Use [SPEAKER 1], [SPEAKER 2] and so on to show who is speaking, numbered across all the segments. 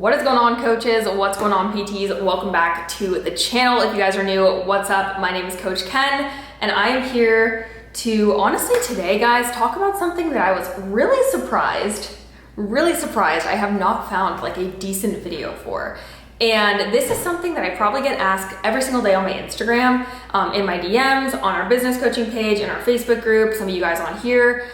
[SPEAKER 1] What is going on, coaches? What's going on, PTs? Welcome back to the channel. If you guys are new, what's up? My name is Coach Ken, and I am here to, honestly today, guys, talk about something that I was really surprised I have not found like a decent video for. And this is something that I probably get asked every single day on my Instagram, in my DMs, on our business coaching page, in our Facebook group, some of you guys on here,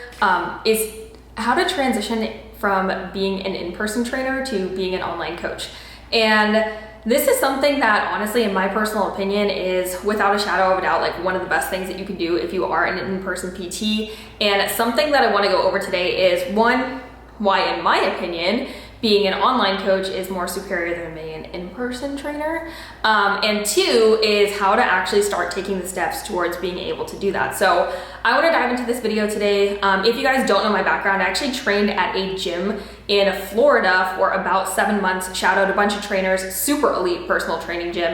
[SPEAKER 1] is how to transition from being an in-person trainer to being an online coach. And this is something that honestly, in my personal opinion, is without a shadow of a doubt, like one of the best things that you can do if you are an in-person PT. And something that I want to go over today is one, why in my opinion, being an online coach is more superior than being an in-person trainer. And two is how to actually start taking the steps towards being able to do that. So I want to dive into this video today. If you guys don't know my background, I actually trained at a gym in Florida for about 7 months, shadowed a bunch of trainers, super elite personal training gym,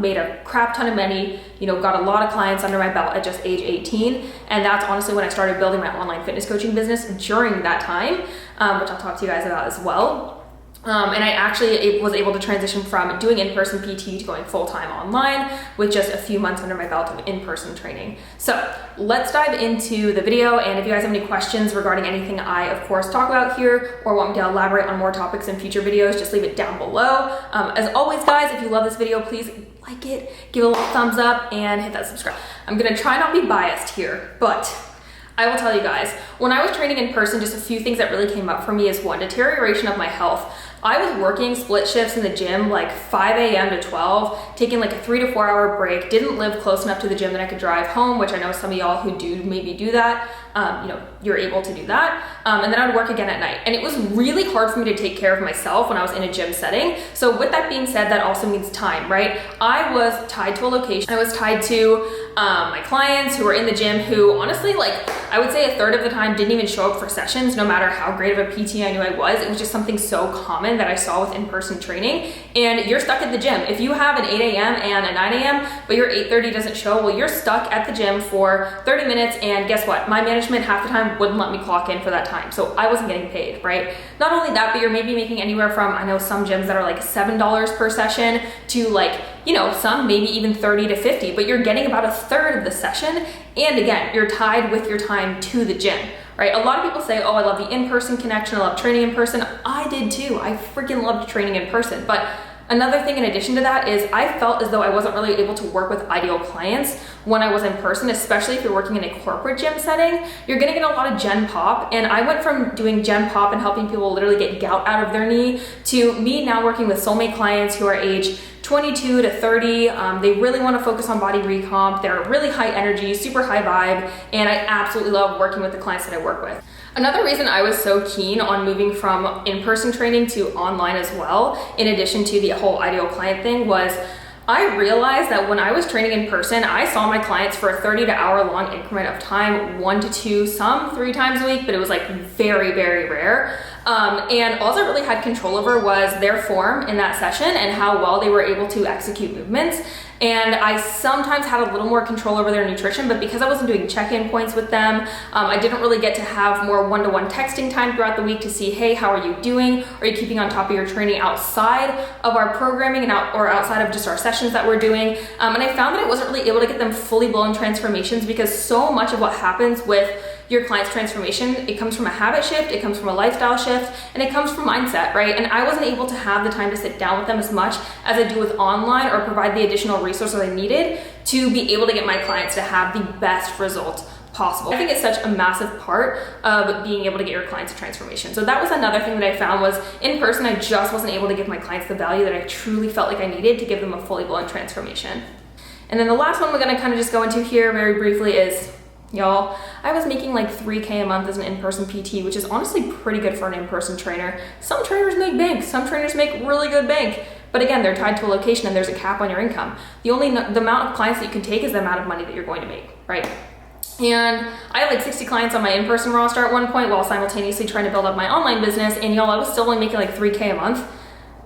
[SPEAKER 1] made a crap ton of money, got a lot of clients under my belt at just age 18. And that's honestly when I started building my online fitness coaching business during that time, which I'll talk to you guys about as well. And I actually was able to transition from doing in-person PT to going full-time online with just a few months under my belt of in-person training. So let's dive into the video. And if you guys have any questions regarding anything I, of course, talk about here or want me to elaborate on more topics in future videos, just leave it down below. As always, guys, if you love this video, please like it, give it a little thumbs up, and hit that subscribe. I'm gonna try not be biased here, but I will tell you guys, when I was training in person, just a few things that really came up for me is one, deterioration of my health. I was working split shifts in the gym, like 5 a.m. to 12, taking like a 3 to 4 hour break, didn't live close enough to the gym that I could drive home, which I know some of y'all who do maybe do that, you're able to do that. And then I would work again at night. And it was really hard for me to take care of myself when I was in a gym setting. So with that being said, that also means time, right? I was tied to a location. I was tied to my clients who were in the gym who honestly, like I would say a third of the time didn't even show up for sessions, no matter how great of a PT I knew I was. It was just something so common that I saw with in-person training. And you're stuck at the gym. If you have an 8 a.m. and a 9 a.m., but your 8:30 doesn't show, well, you're stuck at the gym for 30 minutes. And guess what? My management half the time wouldn't let me clock in for that time. So I wasn't getting paid, right? Not only that, but you're maybe making anywhere from, I know some gyms that are like $7 per session to like, some maybe even 30 to 50, but you're getting about a third of the session. And again, you're tied with your time to the gym, right? A lot of people say, oh, I love the in-person connection. I love training in person. I did too. I freaking loved training in person. But another thing in addition to that is I felt as though I wasn't really able to work with ideal clients when I was in person, especially if you're working in a corporate gym setting. You're gonna get a lot of gen pop. And I went from doing gen pop and helping people literally get gout out of their knee to me now working with soulmate clients who are age 22 to 30. They really want to focus on body recomp. They're really high energy, super high vibe, and I absolutely love working with the clients that I work with. Another reason I was so keen on moving from in-person training to online as well, in addition to the whole ideal client thing, was I realized that when I was training in person, I saw my clients for a 30 to hour long increment of time, 1 to 2, some 3 times a week, but it was like very, very rare. And all I really had control over was their form in that session and how well they were able to execute movements. And I sometimes had a little more control over their nutrition, but because I wasn't doing check-in points with them, I didn't really get to have more one-to-one texting time throughout the week to see, hey, how are you doing? Are you keeping on top of your training outside of our programming or outside of just our sessions that we're doing? And I found that I wasn't really able to get them fully blown transformations because so much of what happens with your client's transformation, it comes from a habit shift, it comes from a lifestyle shift, and it comes from mindset, right? And I wasn't able to have the time to sit down with them as much as I do with online or provide the additional resources I needed to be able to get my clients to have the best result possible. I think it's such a massive part of being able to get your clients a transformation. So that was another thing that I found was in person, I just wasn't able to give my clients the value that I truly felt like I needed to give them a fully blown transformation. And then the last one we're gonna kind of just go into here very briefly is, y'all, I was making like $3K a month as an in-person PT, which is honestly pretty good for an in-person trainer. Some trainers make bank, some trainers make really good bank, but again, they're tied to a location and there's a cap on your income. The amount of clients that you can take is the amount of money that you're going to make, right? And I had like 60 clients on my in-person roster at one point while simultaneously trying to build up my online business, and y'all, I was still only making like $3K a month.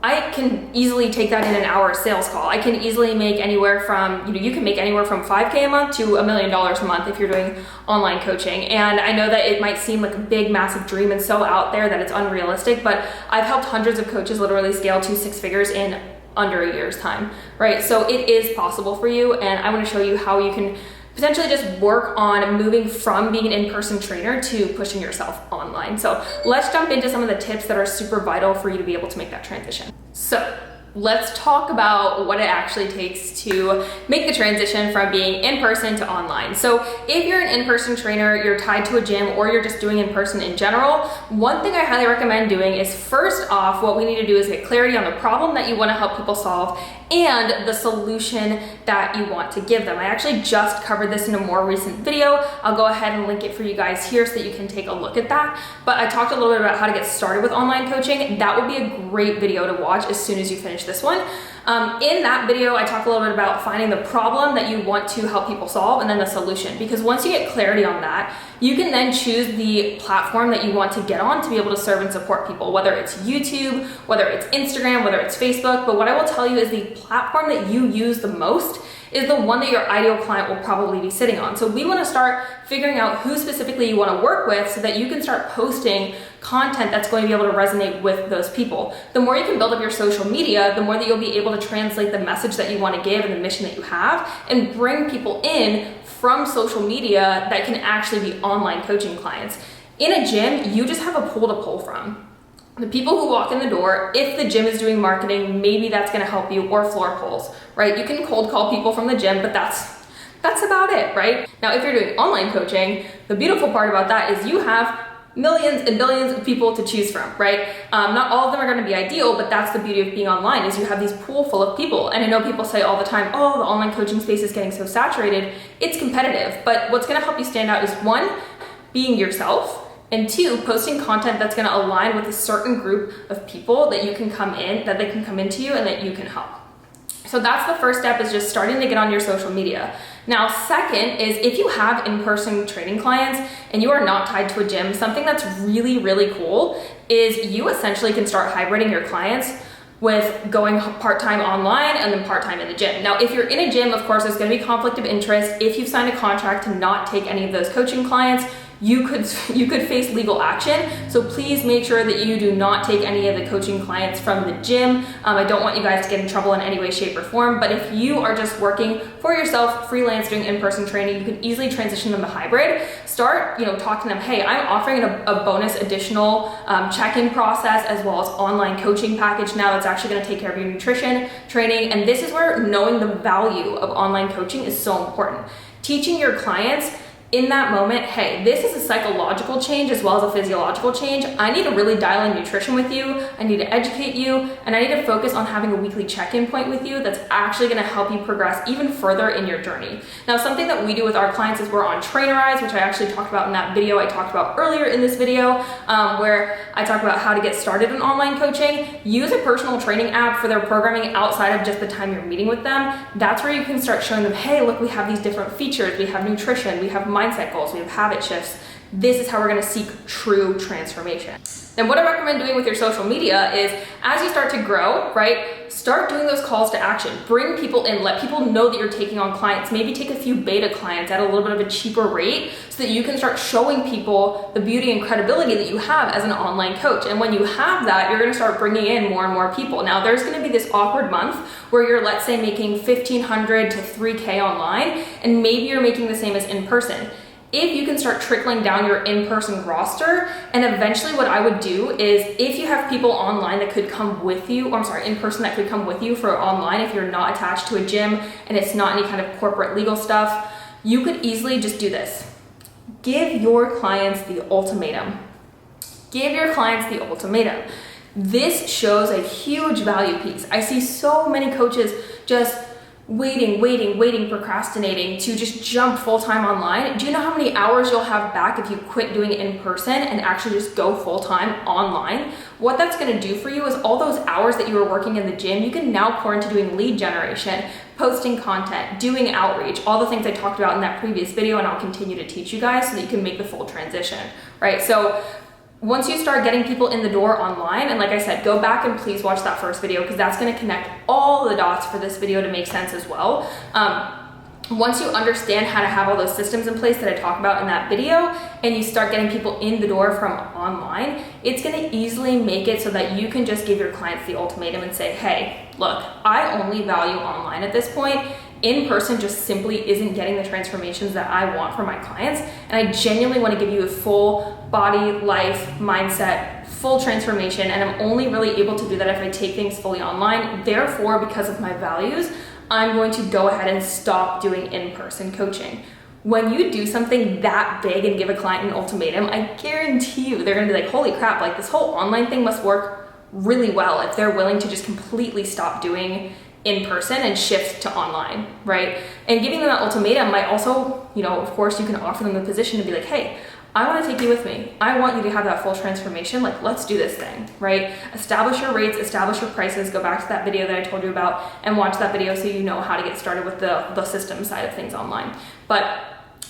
[SPEAKER 1] I can easily take that in an hour sales call. I can easily make anywhere from, you can make anywhere from 5K a month to $1 million a month if you're doing online coaching. And I know that it might seem like a big, massive dream and so out there that it's unrealistic, but I've helped hundreds of coaches literally scale to 6 figures in under a year's time, right? So it is possible for you. And I want to show you how you can potentially just work on moving from being an in-person trainer to pushing yourself online. So let's jump into some of the tips that are super vital for you to be able to make that transition. So let's talk about what it actually takes to make the transition from being in-person to online. So if you're an in-person trainer, you're tied to a gym, or you're just doing in-person in general, one thing I highly recommend doing is, first off, what we need to do is get clarity on the problem that you want to help people solve and the solution that you want to give them. I actually just covered this in a more recent video. I'll go ahead and link it for you guys here so that you can take a look at that. But I talked a little bit about how to get started with online coaching. That would be a great video to watch as soon as you finish this one. In that video, I talk a little bit about finding the problem that you want to help people solve and then the solution. Because once you get clarity on that, you can then choose the platform that you want to get on to be able to serve and support people, whether it's YouTube, whether it's Instagram, whether it's Facebook. But what I will tell you is the platform that you use the most is the one that your ideal client will probably be sitting on. So we want to start figuring out who specifically you want to work with so that you can start posting content that's going to be able to resonate with those people. The more you can build up your social media, the more that you'll be able to translate the message that you want to give and the mission that you have and bring people in from social media that can actually be online coaching clients. In a gym, you just have a pool to pull from. The people who walk in the door, if the gym is doing marketing, maybe that's going to help you, or floor polls, right? You can cold call people from the gym, but that's about it, right? Now, if you're doing online coaching, the beautiful part about that is you have millions and billions of people to choose from, right? Not all of them are going to be ideal, but that's the beauty of being online, is you have these pool full of people. And I know people say all the time, oh, the online coaching space is getting so saturated. It's competitive, but what's going to help you stand out is, one, being yourself, and two, posting content that's going to align with a certain group of people that you can come in, that they can come into you and that you can help. So that's the first step, is just starting to get on your social media. Now, second is, if you have in-person training clients and you are not tied to a gym, something that's really, really cool is you essentially can start hybriding your clients with going part-time online and then part-time in the gym. Now, if you're in a gym, of course, there's going to be conflict of interest. If you've signed a contract to not take any of those coaching clients, you could face legal action. So please make sure that you do not take any of the coaching clients from the gym. I don't want you guys to get in trouble in any way, shape, or form. But if you are just working for yourself, freelance, doing in-person training, you can easily transition them to hybrid. Start, talking to them, hey, I'm offering a bonus additional check-in process, as well as online coaching package now that's actually going to take care of your nutrition training. And this is where knowing the value of online coaching is so important. Teaching your clients in that moment, hey, this is a psychological change as well as a physiological change. I need to really dial in nutrition with you. I need to educate you, and I need to focus on having a weekly check-in point with you that's actually going to help you progress even further in your journey. Now, something that we do with our clients is we're on Trainerize, which I actually talked about in that video I talked about earlier in this video, where I talk about how to get started in online coaching. Use a personal training app for their programming outside of just the time you're meeting with them. That's where you can start showing them, hey, look, we have these different features. We have nutrition, we have mindset goals, we have habit shifts. This is how we're going to seek true transformation. And what I recommend doing with your social media is, as you start to grow, right, start doing those calls to action. Bring people in, let people know that you're taking on clients. Maybe take a few beta clients at a little bit of a cheaper rate so that you can start showing people the beauty and credibility that you have as an online coach. And when you have that, you're going to start bringing in more and more people. Now, there's going to be this awkward month where you're, let's say, making $1,500 to $3K online, and maybe you're making the same as in person. If you can start trickling down your in-person roster, and eventually what I would do is, if you have people online that could come with you, or I'm sorry, in person that could come with you for online, if you're not attached to a gym and it's not any kind of corporate legal stuff, you could easily just do this. Give your clients the ultimatum. Give your clients the ultimatum. This shows a huge value piece. I see so many coaches just waiting, procrastinating to just jump full-time online. Do you know how many hours you'll have back if you quit doing it in person and actually just go full-time online? What that's going to do for you is, all those hours that you were working in the gym, you can now pour into doing lead generation, posting content, doing outreach, all the things I talked about in that previous video, and I'll continue to teach you guys so that you can make the full transition, right? So once you start getting people in the door online, and like I said, go back and please watch that first video because that's gonna connect all the dots for this video to make sense as well. Once you understand how to have all those systems in place that I talk about in that video, and you start getting people in the door from online, it's gonna easily make it so that you can just give your clients the ultimatum and say, hey, look, I only value online at this point. In person just simply isn't getting the transformations that I want for my clients. And I genuinely want to give you a full body, life, mindset, full transformation. And I'm only really able to do that if I take things fully online. Therefore, because of my values, I'm going to go ahead and stop doing in-person coaching. When you do something that big and give a client an ultimatum, I guarantee you they're gonna be like, holy crap, like this whole online thing must work really well if they're willing to just completely stop doing in person and shift to online, right? And giving them that ultimatum might also, of course you can offer them the position to be like, hey, I want to take you with me. I want you to have that full transformation. Like, let's do this thing, right? Establish your rates, establish your prices, go back to that video that I told you about and watch that video so you know how to get started with the system side of things online. But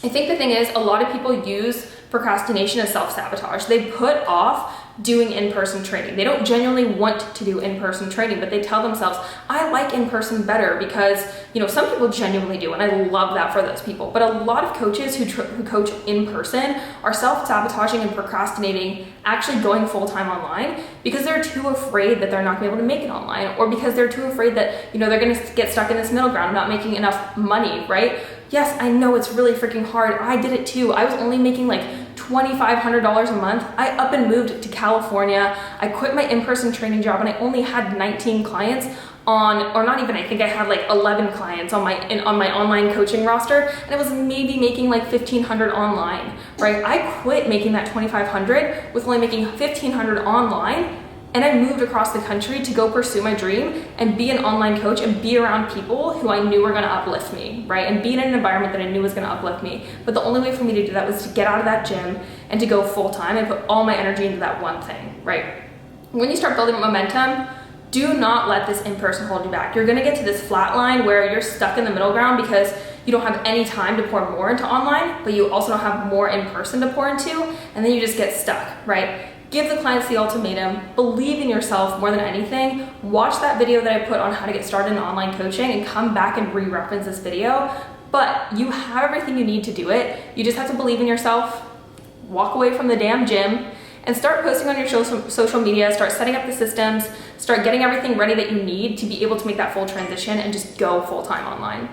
[SPEAKER 1] I think the thing is, a lot of people use procrastination as self-sabotage. They put off doing in-person training. They don't genuinely want to do in-person training, but they tell themselves, I like in-person better because, some people genuinely do, and I love that for those people. But a lot of coaches who coach in person are self-sabotaging and procrastinating actually going full-time online because they're too afraid that they're not gonna be able to make it online, or because they're too afraid that, they're gonna get stuck in this middle ground, not making enough money, right? Yes, I know it's really freaking hard. I did it too. I was only making like $2,500 a month. I up and moved to California. I quit my in-person training job and I only had 19 clients or not even, I think I had like 11 clients on my online coaching roster, and I was maybe making like $1,500 online, right? I quit making that $2,500 with only making $1,500 online. And I moved across the country to go pursue my dream and be an online coach and be around people who I knew were gonna uplift me, right? And be in an environment that I knew was gonna uplift me. But the only way for me to do that was to get out of that gym and to go full time and put all my energy into that one thing, right? When you start building momentum, do not let this in-person hold you back. You're gonna get to this flat line where you're stuck in the middle ground because you don't have any time to pour more into online, but you also don't have more in person to pour into, and then you just get stuck, right? Give the clients the ultimatum, believe in yourself more than anything. Watch that video that I put on how to get started in online coaching and come back and re-reference this video. But you have everything you need to do it. You just have to believe in yourself, walk away from the damn gym, and start posting on your social media, start setting up the systems, start getting everything ready that you need to be able to make that full transition and just go full-time online.